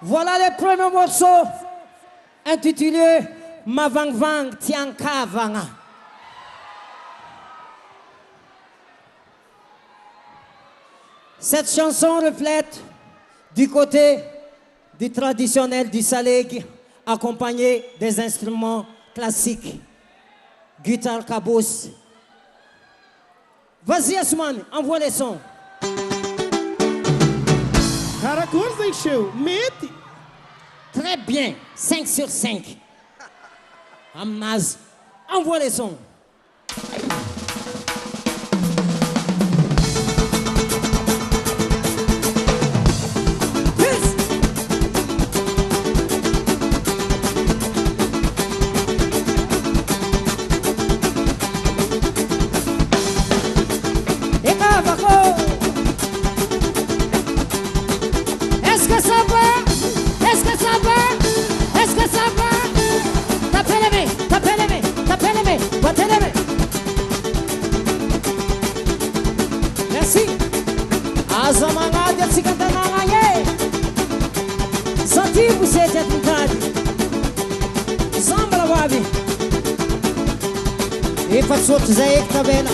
Voilà le premier morceau intitulé Mavangivangy tiankavagna. Cette chanson reflète du côté du traditionnel du Salegy, accompagné des instruments classiques, guitare caboose. Vas-y Asman, envoie les sons. Très bien, 5 sur 5. Amnaz, envoie les sons. Est-ce que ça va? Est-ce que ça va? Est-ce que ça va? Tapez les mains, tapez les mains, tapez les mains, battez les mains. Merci. Azamanga de Tsikantanaye. Senti vous êtes à vontade. Samba wabi. E passou Zé que tá vendo.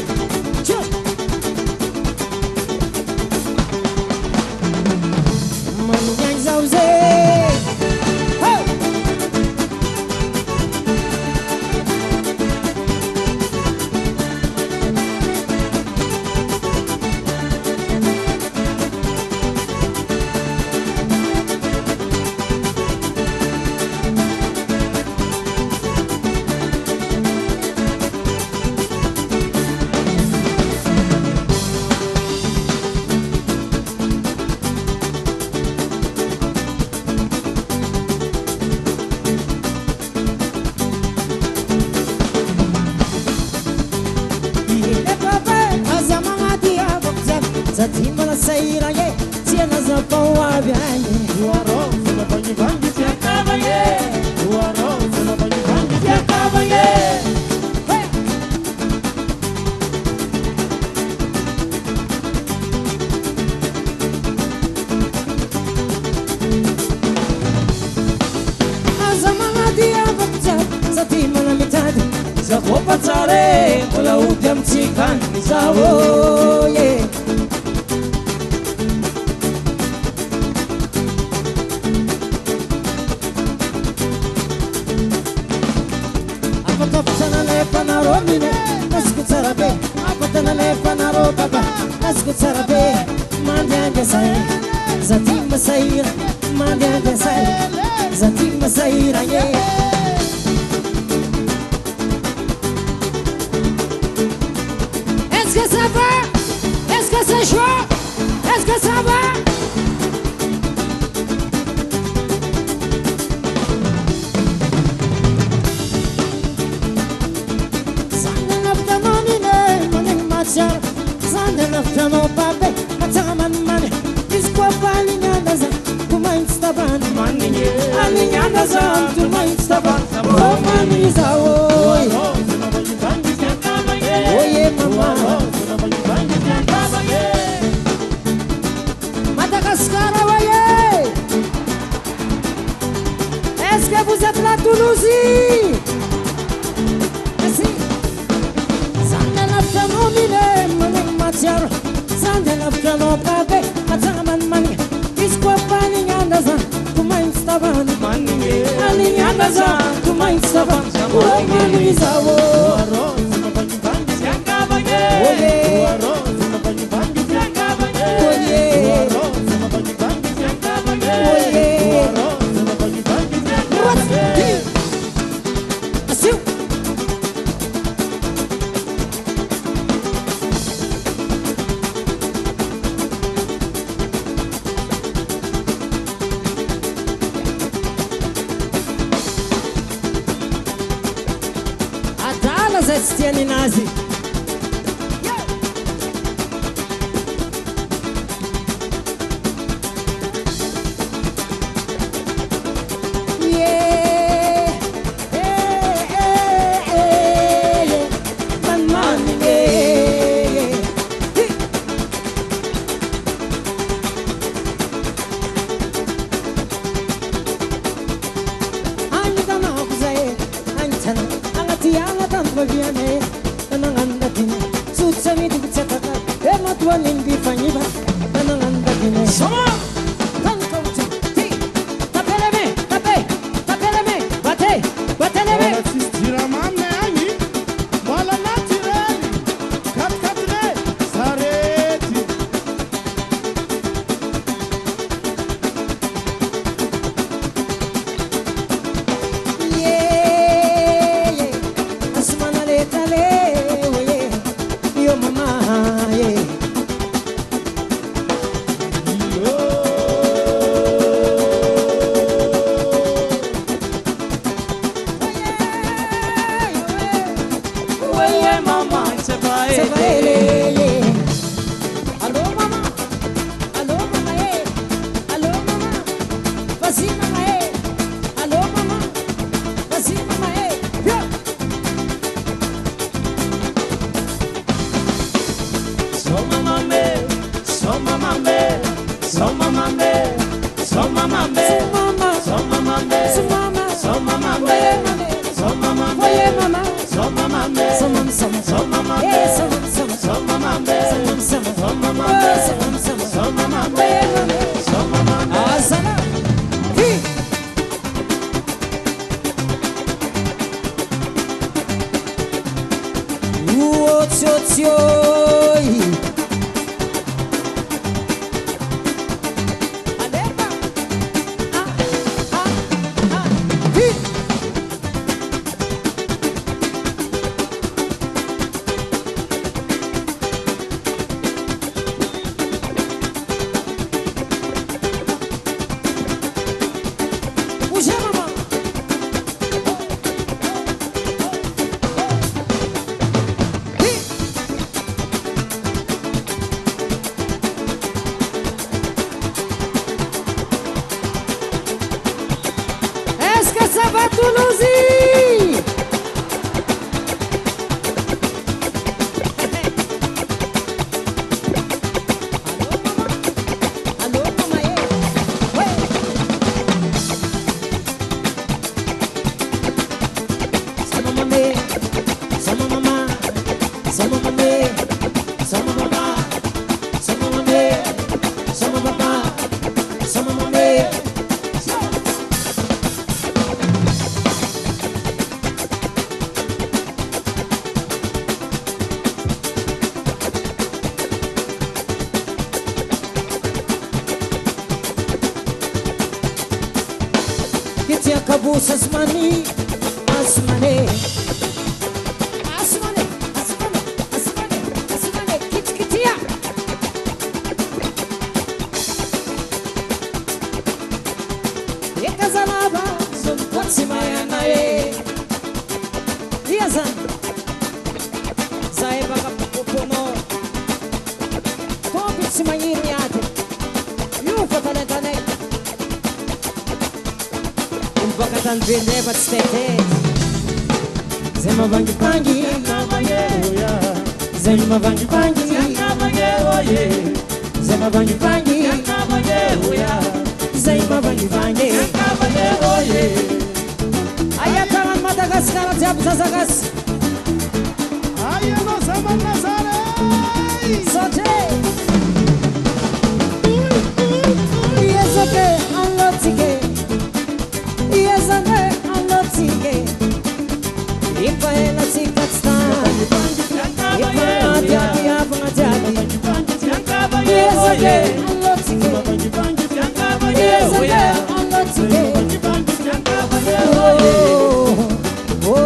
Zatimana saíra ye, tia na zapão aviane. Wawa Salegy tiankavagna. Wawa Salegy tiankavagna. Azamanga diavakja, zatimana mitadi. Zakopa tsare, ola udam tsikan zawo ye. Panaromine, ascoltare, apotana le panaroba, ascoltare, mandiante sai, zatima saira, mandiante sai, zatima saira, yeah. Est-ce que ça va? Est-ce que c'est chaud? Est-ce que ça va? Sanden afterno pape, ataman mane. Iskwa pali nyandaza, kuma instaban mani. Ali nyandaza, kuma instaban. Oh mani zawo. Mavangivangy tiankavagna. Oh yeah mama. Mavangivangy tiankavagna. Madagascar ouais. Est-ce que vous êtes là Toulouse? Merci. Sanden afterno mine. Sanden afterno pape, ataman mani. Iskwa pali nyandaza, kuma instaban mani. Ali nyandaza, kuma instaban. Oh mani zawo. Mavangivangy tiankavagna. Oh yeah. Mavangivangy tiankavagna. Oh yeah. Mavangivangy tiankavagna. Oh yeah. Mavangivangy tiankavagna. Tieni nazi. viane nananganda kine sutsami dichataka emotwa ningi fanyiba nananganda kine sama tankauti ti tapeleme tapeleme bateleme sistira mamne ani wala natireli katkatre sareti Toulouse. Allô, maman, ouais. Sama mama, sama mama, sama mama, sama mama, sama mama, sama papa, sama mama. Kabus asmani, asmane, asmane, asmane, asmane, asmane, kitia. Ekazalaba, son kwatsimaya nae. Yazan, zaiba kapupono. Topitsimayiri yate. Yufatanetane. Bakatan binde bat stete Zema vangi pangi Zema vangi pangi Zema vangi pangi Zema vangi pangi Ayataran Madagaskar Jab Zazagas Ayano zaman nazare Sote Yes okay Anlotike Yes okay Anlotike Ipa ela sikatsta Ipa ajadi apangajadi Yes okay Anlotike Yes okay Anlotike Oh, oh,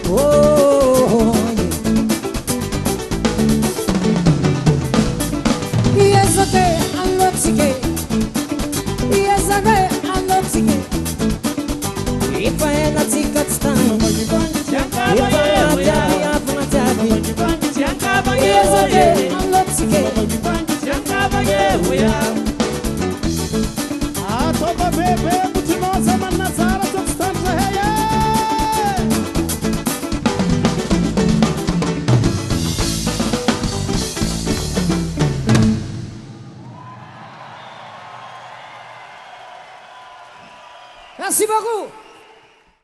oh, yes, okay, I'm not sick. Yes, okay, I'm not sick. If I had a ticket stand, if I had a yes, okay, I'm not sick. Atoba bebe mutinoza manazara tokstanta heye Merci beaucoup.